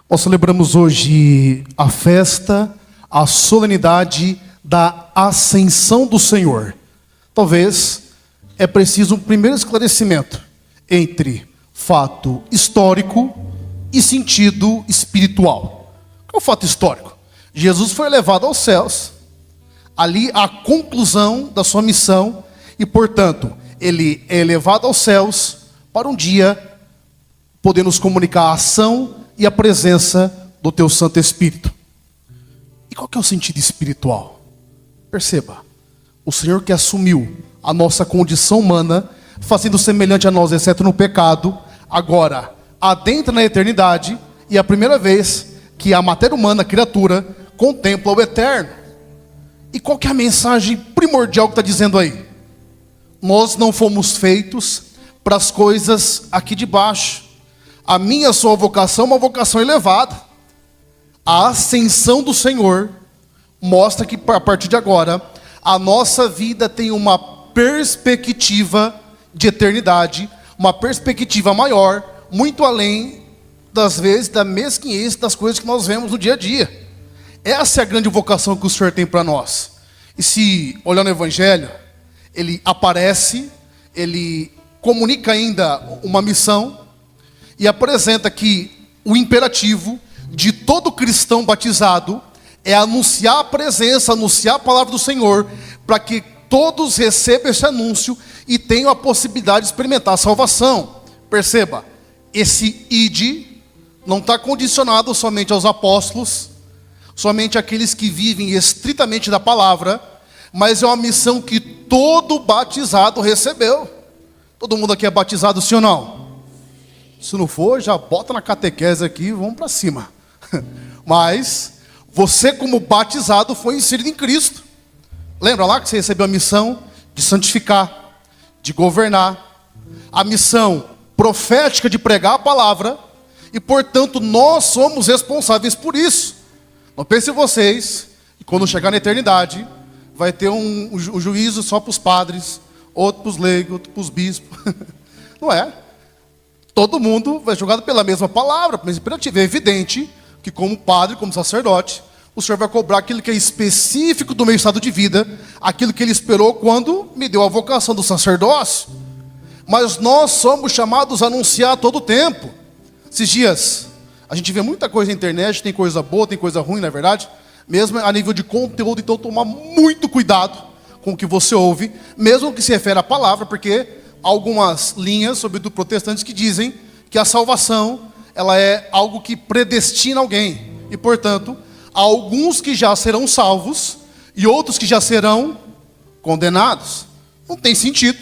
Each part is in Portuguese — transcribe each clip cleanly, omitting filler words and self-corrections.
Nós celebramos hoje a festa, a solenidade da Ascensão do Senhor. Talvez é preciso um primeiro esclarecimento entre fato histórico e sentido espiritual. Qual é o fato histórico? Jesus foi elevado aos céus, ali a conclusão da sua missão, e portanto, ele é elevado aos céus para um dia poder nos comunicar a ação e a presença do teu Santo Espírito. E qual que é o sentido espiritual? Perceba, o Senhor que assumiu a nossa condição humana, fazendo semelhante a nós, exceto no pecado, agora adentra na eternidade, e é a primeira vez que a matéria humana, a criatura, contempla o eterno. E qual que é a mensagem primordial que está dizendo aí? Nós não fomos feitos para as coisas aqui de baixo. A minha e a sua vocação é uma vocação elevada. A ascensão do Senhor mostra que a partir de agora a nossa vida tem uma perspectiva de eternidade, uma perspectiva maior, muito além das vezes da mesquinhez das coisas que nós vemos no dia a dia. Essa é a grande vocação que o Senhor tem para nós. E se olhar no Evangelho, ele aparece, ele comunica ainda uma missão e apresenta que o imperativo de todo cristão batizado é anunciar a presença, anunciar a palavra do Senhor, para que todos recebam esse anúncio e tenham a possibilidade de experimentar a salvação. Perceba, esse ide não está condicionado somente aos apóstolos, somente àqueles que vivem estritamente da palavra, mas é uma missão que todo batizado recebeu. Todo mundo aqui é batizado, sim ou não? Se não for, já bota na catequese aqui e vamos para cima. Mas você, como batizado, foi inserido em Cristo. Lembra lá que você recebeu a missão de santificar, de governar, a missão profética de pregar a palavra, e portanto nós somos responsáveis por isso. Não pensem vocês que quando chegar na eternidade vai ter um juízo só para os padres, outro para os leigos, outro para os bispos. Não é. Todo mundo vai julgado pela mesma palavra, pelo mesmo imperativo. É evidente que como padre, como sacerdote, o Senhor vai cobrar aquilo que é específico do meu estado de vida, aquilo que Ele esperou quando me deu a vocação do sacerdócio. Mas nós somos chamados a anunciar a todo tempo. Esses dias, a gente vê muita coisa na internet, tem coisa boa, tem coisa ruim, na é verdade, mesmo a nível de conteúdo, então tomar muito cuidado com o que você ouve, mesmo que se refere à palavra, porque há algumas linhas, sobretudo protestantes, que dizem que a salvação, ela é algo que predestina alguém, e portanto, há alguns que já serão salvos, e outros que já serão condenados. Não tem sentido.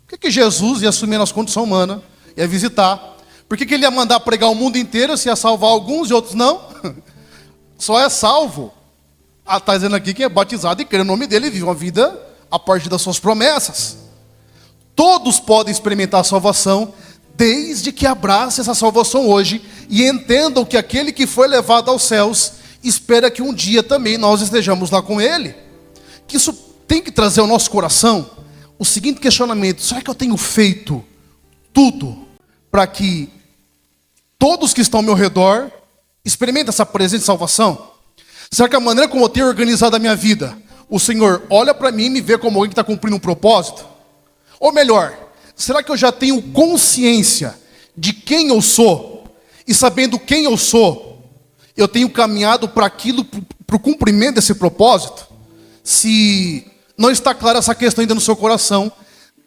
Por que Jesus ia assumir a nossa condição humana, ia visitar? Por que ele ia mandar pregar o mundo inteiro, se ia salvar alguns e outros não? Só é salvo, está dizendo aqui, que é batizado e crê no nome dele e vive uma vida a partir das suas promessas. Todos podem experimentar a salvação, desde que abracem essa salvação hoje e entendam que aquele que foi levado aos céus espera que um dia também nós estejamos lá com ele. Que isso tem que trazer ao nosso coração o seguinte questionamento: será que eu tenho feito tudo para que todos que estão ao meu redor experimentem essa presença de salvação? Será que a maneira como eu tenho organizado a minha vida, o Senhor olha para mim e me vê como alguém que está cumprindo um propósito? Ou melhor, será que eu já tenho consciência de quem eu sou? E sabendo quem eu sou, eu tenho caminhado para aquilo, para o cumprimento desse propósito? Se não está clara essa questão ainda no seu coração,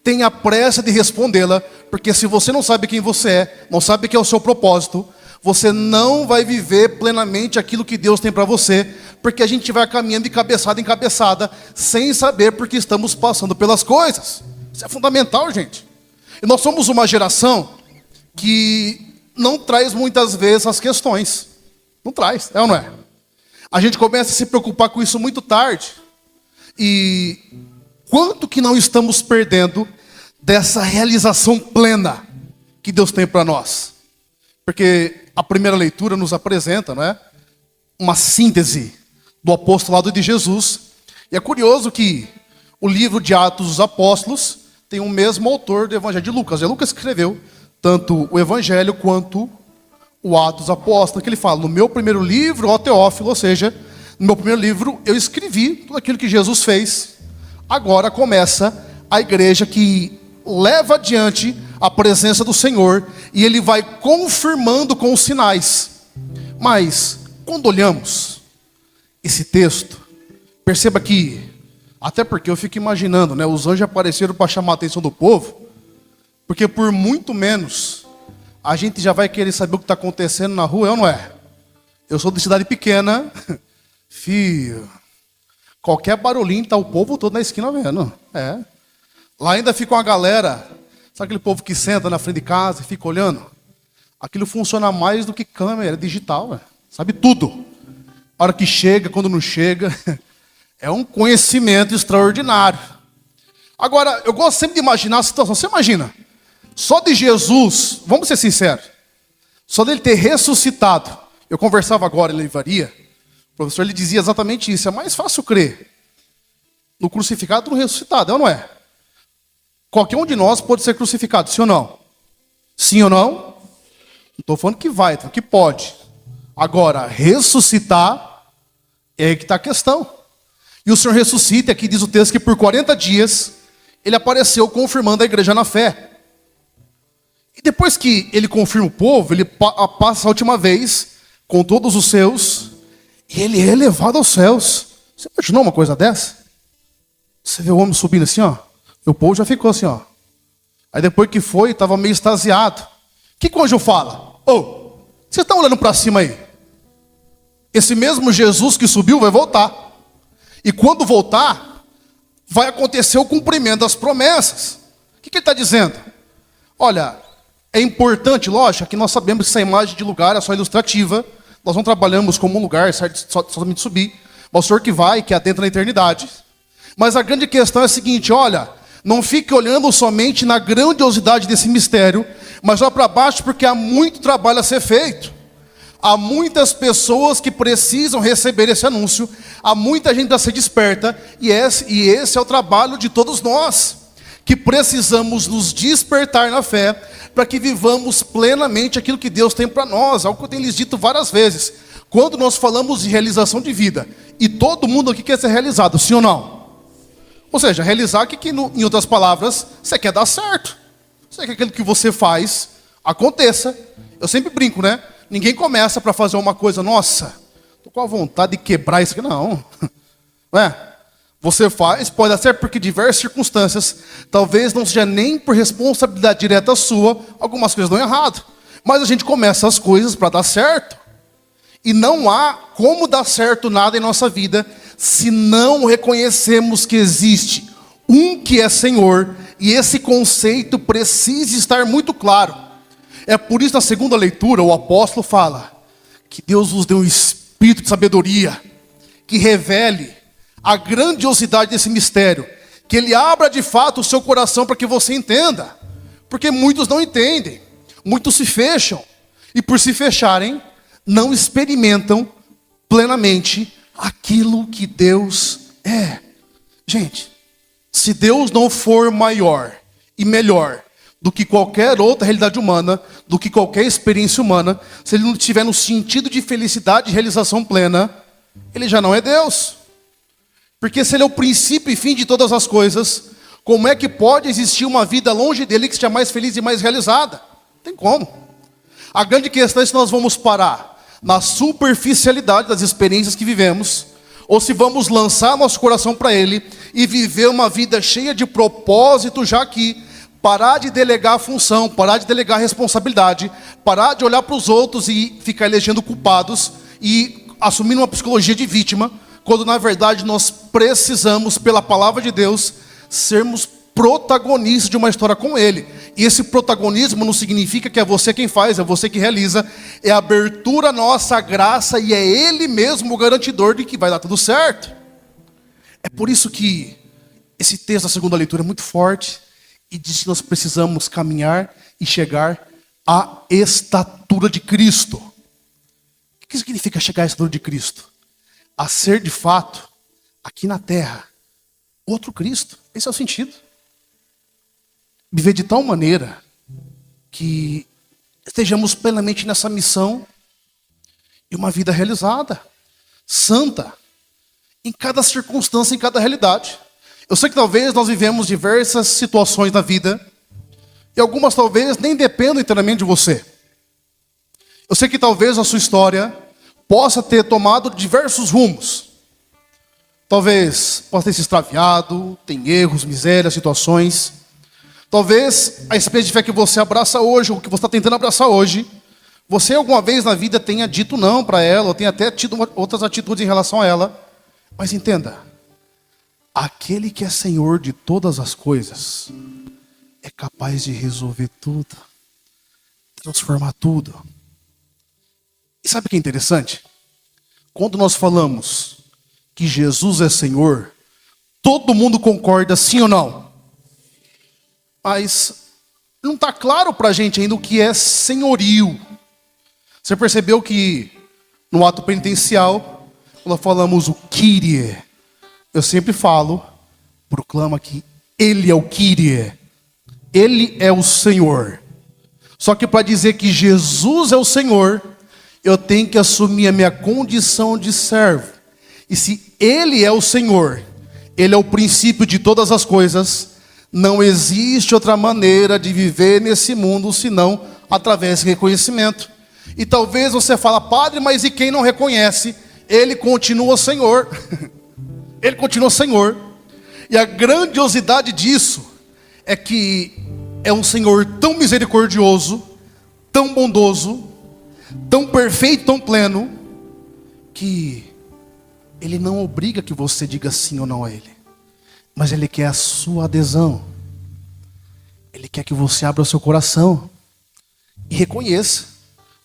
tenha pressa de respondê-la, porque se você não sabe quem você é, não sabe quem é o seu propósito, você não vai viver plenamente aquilo que Deus tem para você, porque a gente vai caminhando de cabeçada em cabeçada, sem saber porque estamos passando pelas coisas. Isso é fundamental, gente. E nós somos uma geração que não traz muitas vezes as questões. Não traz, é ou não é? A gente começa a se preocupar com isso muito tarde. E quanto que não estamos perdendo dessa realização plena que Deus tem para nós? Porque a primeira leitura nos apresenta, não é, uma síntese do apostolado de Jesus. E é curioso que o livro de Atos dos Apóstolos tem o mesmo autor do Evangelho de Lucas. É Lucas que escreveu tanto o Evangelho quanto o Atos dos Apóstolos, que ele fala, no meu primeiro livro, ó Teófilo, ou seja, no meu primeiro livro eu escrevi tudo aquilo que Jesus fez. Agora começa a igreja que leva adiante a presença do Senhor e ele vai confirmando com os sinais. Mas, quando olhamos esse texto, perceba que, até porque eu fico imaginando, né, os anjos apareceram para chamar a atenção do povo, porque por muito menos a gente já vai querer saber o que está acontecendo na rua, não é? Eu sou de cidade pequena, filho, qualquer barulhinho tá o povo todo na esquina vendo. É. Lá ainda fica uma galera, sabe aquele povo que senta na frente de casa e fica olhando? Aquilo funciona mais do que câmera digital, sabe tudo. A hora que chega, quando não chega, é um conhecimento extraordinário. Agora, eu gosto sempre de imaginar a situação. Você imagina, só de Jesus, vamos ser sinceros, só dele ter ressuscitado. Eu conversava agora em livraria, o professor ele dizia exatamente isso. É mais fácil crer no crucificado do que no ressuscitado, é ou não é? Qualquer um de nós pode ser crucificado, sim ou não? Sim ou não? Não estou falando que vai, estou falando que pode. Agora, ressuscitar, é aí que está a questão. E o Senhor ressuscita, aqui diz o texto que por 40 dias, ele apareceu confirmando a igreja na fé. E depois que ele confirma o povo, ele passa a última vez com todos os seus, e ele é elevado aos céus. Você imaginou uma coisa dessa? Você vê o homem subindo assim, ó. E o povo já ficou assim, ó. Aí depois que foi, estava meio extasiado. O que o anjo fala? Ô, vocês estão olhando para cima aí? Esse mesmo Jesus que subiu vai voltar. E quando voltar, vai acontecer o cumprimento das promessas. O que ele está dizendo? Olha, é importante, lógico, que nós sabemos que essa imagem de lugar é só ilustrativa. Nós não trabalhamos como um lugar, somente subir. Mas o Senhor que vai, que adentra na eternidade. Mas a grande questão é a seguinte, olha, não fique olhando somente na grandiosidade desse mistério, mas olha para baixo porque há muito trabalho a ser feito. Há muitas pessoas que precisam receber esse anúncio, há muita gente a ser desperta, e esse é o trabalho de todos nós, que precisamos nos despertar na fé, para que vivamos plenamente aquilo que Deus tem para nós, algo que eu tenho lhes dito várias vezes. Quando nós falamos de realização de vida, e todo mundo aqui quer ser realizado, sim ou não? Ou seja, realizar que em outras palavras, você quer dar certo. Você quer que aquilo que você faz aconteça. Eu sempre brinco, né? Ninguém começa para fazer uma coisa, nossa, estou com a vontade de quebrar isso aqui. Não. Não é? Você faz, pode dar certo porque diversas circunstâncias, talvez não seja nem por responsabilidade direta sua, algumas coisas dão errado. Mas a gente começa as coisas para dar certo. E não há como dar certo nada em nossa vida se não reconhecemos que existe um que é Senhor, e esse conceito precisa estar muito claro. É por isso, na segunda leitura, o apóstolo fala que Deus nos deu um espírito de sabedoria, que revele a grandiosidade desse mistério, que ele abra de fato o seu coração para que você entenda, porque muitos não entendem, muitos se fecham, e por se fecharem, não experimentam plenamente aquilo que Deus é. Gente, se Deus não for maior e melhor do que qualquer outra realidade humana, do que qualquer experiência humana, se Ele não estiver no sentido de felicidade e realização plena, Ele já não é Deus. Porque se Ele é o princípio e fim de todas as coisas, como é que pode existir uma vida longe dEle que seja mais feliz e mais realizada? Não tem como. A grande questão é se nós vamos parar na superficialidade das experiências que vivemos, ou se vamos lançar nosso coração para Ele e viver uma vida cheia de propósito já aqui, parar de delegar a função, parar de delegar a responsabilidade, parar de olhar para os outros e ficar elegendo culpados e assumir uma psicologia de vítima, quando na verdade nós precisamos, pela palavra de Deus, sermos protagonistas de uma história com Ele. E esse protagonismo não significa que é você quem faz, é você que realiza, é a abertura à nossa graça e é Ele mesmo o garantidor de que vai dar tudo certo. É por isso que esse texto da segunda leitura é muito forte e diz que nós precisamos caminhar e chegar à estatura de Cristo. O que significa chegar à estatura de Cristo? A ser de fato, aqui na terra, outro Cristo. Esse é o sentido. Viver de tal maneira que estejamos plenamente nessa missão e uma vida realizada, santa, em cada circunstância, em cada realidade. Eu sei que talvez nós vivemos diversas situações na vida, e algumas talvez nem dependam inteiramente de você. Eu sei que talvez a sua história possa ter tomado diversos rumos. Talvez possa ter se extraviado, tem erros, misérias, situações. Talvez a experiência de fé que você abraça hoje, ou que você está tentando abraçar hoje, você alguma vez na vida tenha dito não para ela, ou tenha até tido outras atitudes em relação a ela. Mas entenda, aquele que é Senhor de todas as coisas é capaz de resolver tudo, transformar tudo. E sabe o que é interessante? Quando nós falamos que Jesus é Senhor, todo mundo concorda sim ou não? Mas não está claro para a gente ainda o que é senhorio. Você percebeu que no ato penitencial, quando falamos o Kyrie, eu sempre falo, proclama que Ele é o Kyrie, Ele é o Senhor. Só que para dizer que Jesus é o Senhor, eu tenho que assumir a minha condição de servo. E se Ele é o Senhor, Ele é o princípio de todas as coisas, não existe outra maneira de viver nesse mundo senão através desse reconhecimento. E talvez você fale, padre, mas e quem não reconhece? Ele continua Senhor. Ele continua Senhor. E a grandiosidade disso é que é um Senhor tão misericordioso, tão bondoso, tão perfeito, tão pleno, que Ele não obriga que você diga sim ou não a Ele, mas Ele quer a sua adesão. Ele quer que você abra o seu coração e reconheça.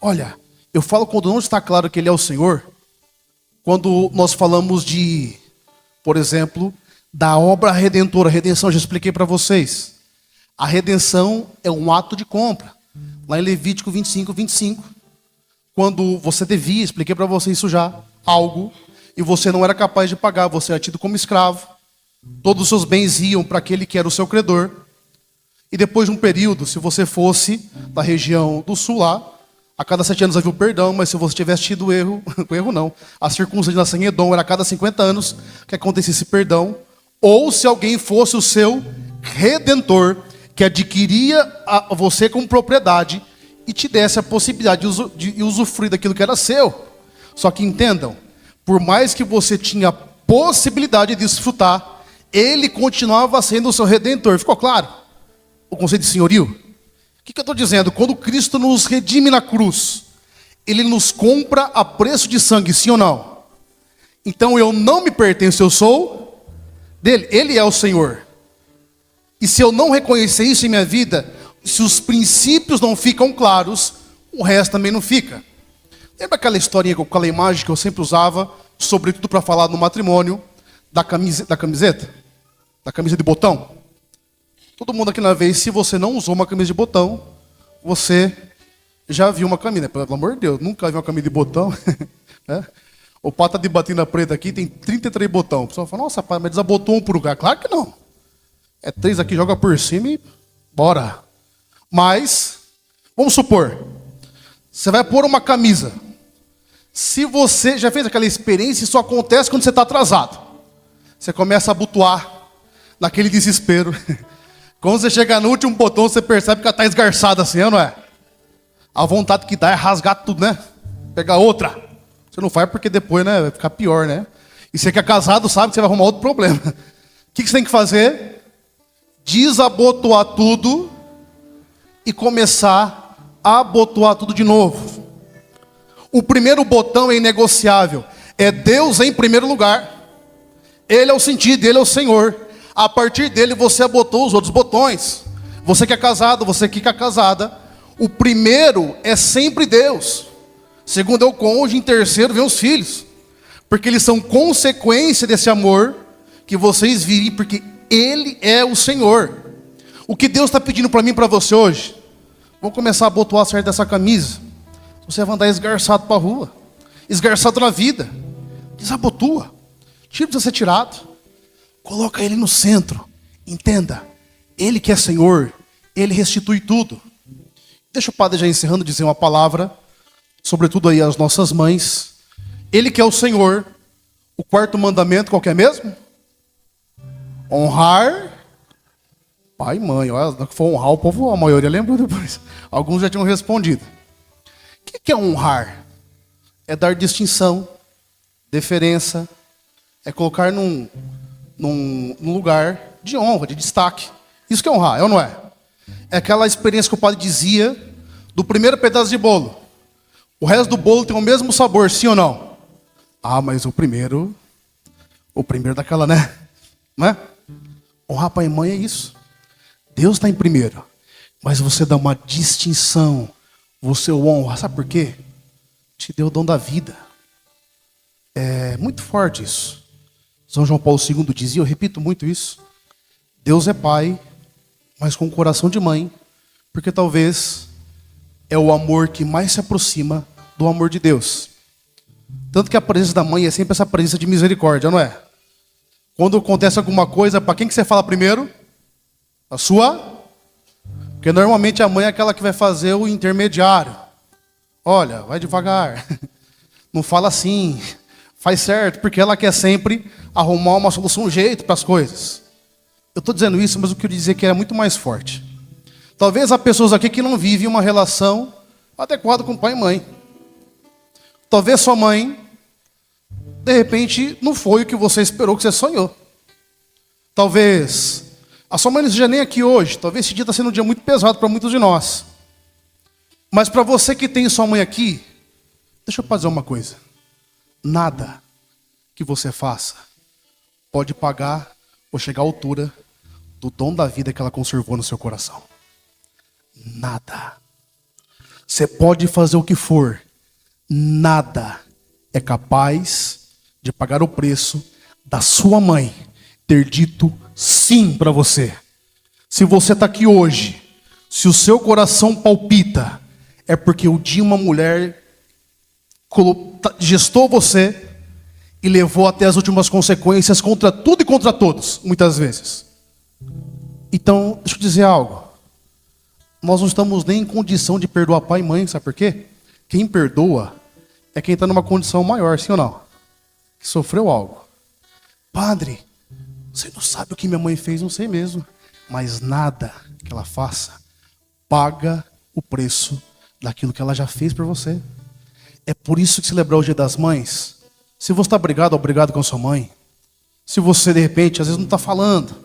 Olha, eu falo quando não está claro que Ele é o Senhor, quando nós falamos de, por exemplo, da obra redentora. A redenção, já expliquei para vocês. A redenção é um ato de compra. Lá em Levítico 25, 25. Quando você devia, expliquei para vocês isso já, algo, e você não era capaz de pagar, você era tido como escravo. Todos os seus bens iam para aquele que era o seu credor. E depois de um período, se você fosse da região do sul lá, a cada 7 anos havia o perdão, mas se você tivesse tido erro, erro não, a circunstância de nascer em Edom era a cada 50 anos que acontecesse esse perdão, ou se alguém fosse o seu redentor, que adquiria você como propriedade e te desse a possibilidade de usufruir daquilo que era seu. Só que entendam, por mais que você tinha possibilidade de desfrutar, Ele continuava sendo o seu redentor. Ficou claro? O conceito de senhorio? O que eu estou dizendo? Quando Cristo nos redime na cruz, Ele nos compra a preço de sangue, sim ou não? Então eu não me pertenço, eu sou dele. Ele é o Senhor. E se eu não reconhecer isso em minha vida, se os princípios não ficam claros, o resto também não fica. Lembra aquela historinha, aquela imagem que eu sempre usava, sobretudo para falar no matrimônio, da camiseta? Da camisa de botão? Todo mundo aqui na vez, se você não usou uma camisa de botão, você já viu uma camisa. Pelo amor de Deus, nunca vi uma camisa de botão. Né? O pata de batina preta aqui tem 33 botões. O pessoal fala, nossa, pai, mas desabotou um por lugar. Claro que não. É 3 aqui, joga por cima e bora. Mas, vamos supor, você vai pôr uma camisa. Se você já fez aquela experiência, isso acontece quando você está atrasado. Você começa a abotoar naquele desespero. Quando você chega no último botão, você percebe que ela está esgarçada assim, não é? A vontade que dá é rasgar tudo, né? Pegar outra. Você não faz porque depois, né, vai ficar pior, né? E você que é casado sabe que você vai arrumar outro problema. O que você tem que fazer? Desabotoar tudo e começar a abotoar tudo de novo. O primeiro botão é inegociável. É Deus em primeiro lugar. Ele é o sentido, Ele é o Senhor. A partir dele você abotou os outros botões. Você que é casado, você que é casada. O primeiro é sempre Deus. Segundo é o cônjuge, em terceiro vem os filhos. Porque eles são consequência desse amor que vocês virem, porque Ele é o Senhor. O que Deus está pedindo para mim e para você hoje? Vamos começar a abotoar certo dessa camisa. Você vai andar esgarçado para a rua. Esgarçado na vida. Desabotua. Tira para ser tirado. Coloca Ele no centro. Entenda. Ele que é Senhor, Ele restitui tudo. Deixa o padre já encerrando dizer uma palavra, sobretudo aí às nossas mães. Ele que é o Senhor, o quarto mandamento, qual que é mesmo? Honrar pai e mãe. Olha, se for honrar o povo, a maioria lembrou depois. Alguns já tinham respondido. O que é honrar? É dar distinção, deferência, é colocar num lugar de honra, de destaque. Isso que é honrar, é ou não é? É aquela experiência que o padre dizia do primeiro pedaço de bolo. O resto do bolo tem o mesmo sabor, sim ou não? Ah, mas o primeiro daquela, né? Não é? Honrar pai e mãe é isso. Deus está em primeiro, mas você dá uma distinção, você o honra. Sabe por quê? Te deu o dom da vida. É muito forte isso. São João Paulo II dizia, eu repito muito isso. Deus é pai, mas com coração de mãe, porque talvez é o amor que mais se aproxima do amor de Deus. Tanto que a presença da mãe é sempre essa presença de misericórdia, não é? Quando acontece alguma coisa, para quem que você fala primeiro? A sua? Porque normalmente a mãe é aquela que vai fazer o intermediário. Olha, vai devagar. Não fala assim. Faz certo, porque ela quer sempre arrumar uma solução, um jeito para as coisas. Eu estou dizendo isso, mas eu queria dizer que é muito mais forte. Talvez há pessoas aqui que não vivem uma relação adequada com pai e mãe. Talvez sua mãe, de repente, não foi o que você esperou, que você sonhou. Talvez a sua mãe não esteja nem aqui hoje. Talvez esse dia está sendo um dia muito pesado para muitos de nós. Mas para você que tem sua mãe aqui, deixa eu fazer uma coisa. Nada que você faça pode pagar ou chegar à altura do dom da vida que ela conservou no seu coração. Nada. Você pode fazer o que for. Nada é capaz de pagar o preço da sua mãe ter dito sim para você. Se você está aqui hoje, se o seu coração palpita, é porque um dia uma mulher gestou você e levou até as últimas consequências contra tudo e contra todos, muitas vezes. Então, deixa eu dizer algo. Nós não estamos nem em condição de perdoar pai e mãe, sabe por quê? Quem perdoa é quem está numa condição maior, sim ou não? Que sofreu algo. Padre, você não sabe o que minha mãe fez, não sei mesmo. Mas nada que ela faça paga o preço daquilo que ela já fez por você. É por isso que celebrar o Dia das Mães, se você está obrigado com a sua mãe, se você de repente às vezes não está falando,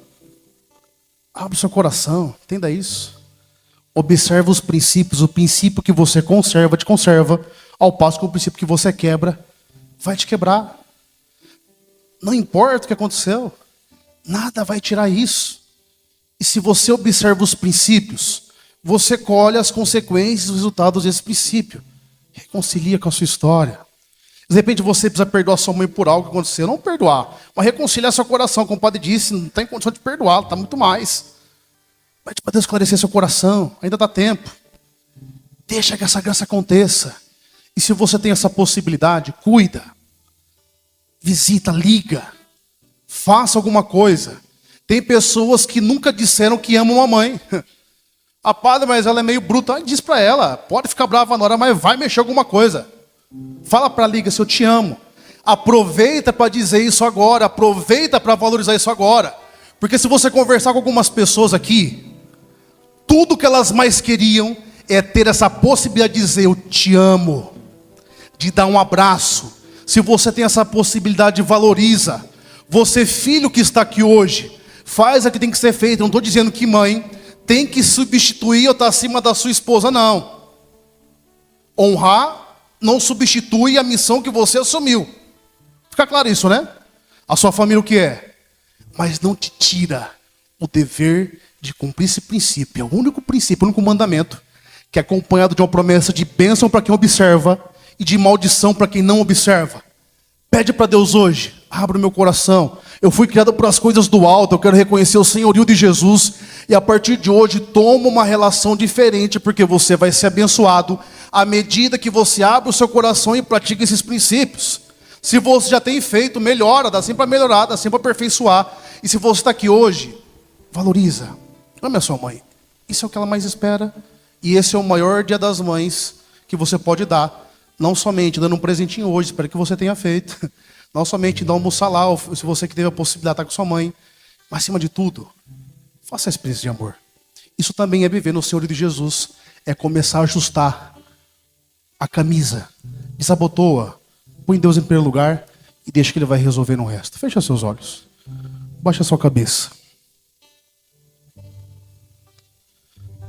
abre o seu coração, entenda isso. Observa os princípios, o princípio que você conserva, te conserva, ao passo que o princípio que você quebra, vai te quebrar. Não importa o que aconteceu, nada vai tirar isso. E se você observa os princípios, você colhe as consequências, os resultados desse princípio. Reconcilia com a sua história. De repente você precisa perdoar sua mãe por algo que aconteceu. Não perdoar, mas reconciliar seu coração. Como o padre disse, não tem condição de perdoar, está muito mais. Pede para Deus esclarecer seu coração, ainda dá tempo. Deixa que essa graça aconteça. E se você tem essa possibilidade, cuida. Visita, liga. Faça alguma coisa. Tem pessoas que nunca disseram que amam a mãe. A padre, mas ela é meio bruta. Diz para ela, pode ficar brava na hora, mas vai mexer alguma coisa. Fala para a liga, se eu te amo. Aproveita para dizer isso agora. Aproveita para valorizar isso agora. Porque se você conversar com algumas pessoas aqui, tudo que elas mais queriam é ter essa possibilidade de dizer eu te amo. De dar um abraço. Se você tem essa possibilidade, valoriza. Você, filho que está aqui hoje, faz o que tem que ser feito. Não estou dizendo que mãe tem que substituir ou estar acima da sua esposa, não. Honrar não substitui a missão que você assumiu. Fica claro isso, né? A sua família o que é? Mas não te tira o dever de cumprir esse princípio. É o único princípio, o único mandamento, que é acompanhado de uma promessa de bênção para quem observa e de maldição para quem não observa. Pede para Deus hoje, abra o meu coração. Eu fui criado por as coisas do alto, eu quero reconhecer o senhorio de Jesus. E a partir de hoje, toma uma relação diferente, porque você vai ser abençoado à medida que você abre o seu coração e pratica esses princípios. Se você já tem feito, melhora, dá sempre para melhorar, dá sempre para aperfeiçoar. E se você está aqui hoje, valoriza. Ame a sua mãe. Isso é o que ela mais espera. E esse é o maior Dia das Mães que você pode dar. Não somente dando um presentinho hoje, espero que você tenha feito. Não somente dar um almoçar lá, ou se você que teve a possibilidade de estar com sua mãe. Mas, acima de tudo, faça a experiência de amor. Isso também é viver no Senhor de Jesus. É começar a ajustar a camisa. Desabotoa. Põe Deus em primeiro lugar e deixa que Ele vai resolver no resto. Fecha seus olhos. Baixa sua cabeça.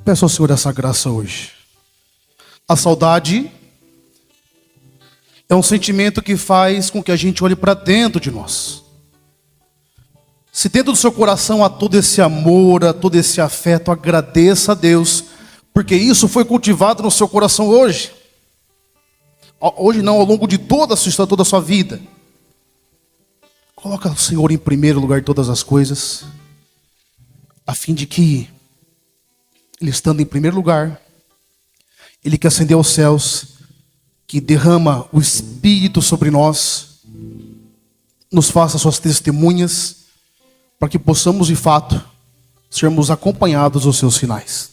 Peço ao Senhor essa graça hoje. A saudade é um sentimento que faz com que a gente olhe para dentro de nós. Se dentro do seu coração há todo esse amor, há todo esse afeto, agradeça a Deus, porque isso foi cultivado no seu coração hoje. Hoje não, ao longo de toda a sua história, toda a sua vida. Coloca o Senhor em primeiro lugar de todas as coisas, a fim de que Ele estando em primeiro lugar, Ele que ascendeu aos céus, que derrama o Espírito sobre nós, nos faça suas testemunhas, para que possamos de fato sermos acompanhados dos seus sinais.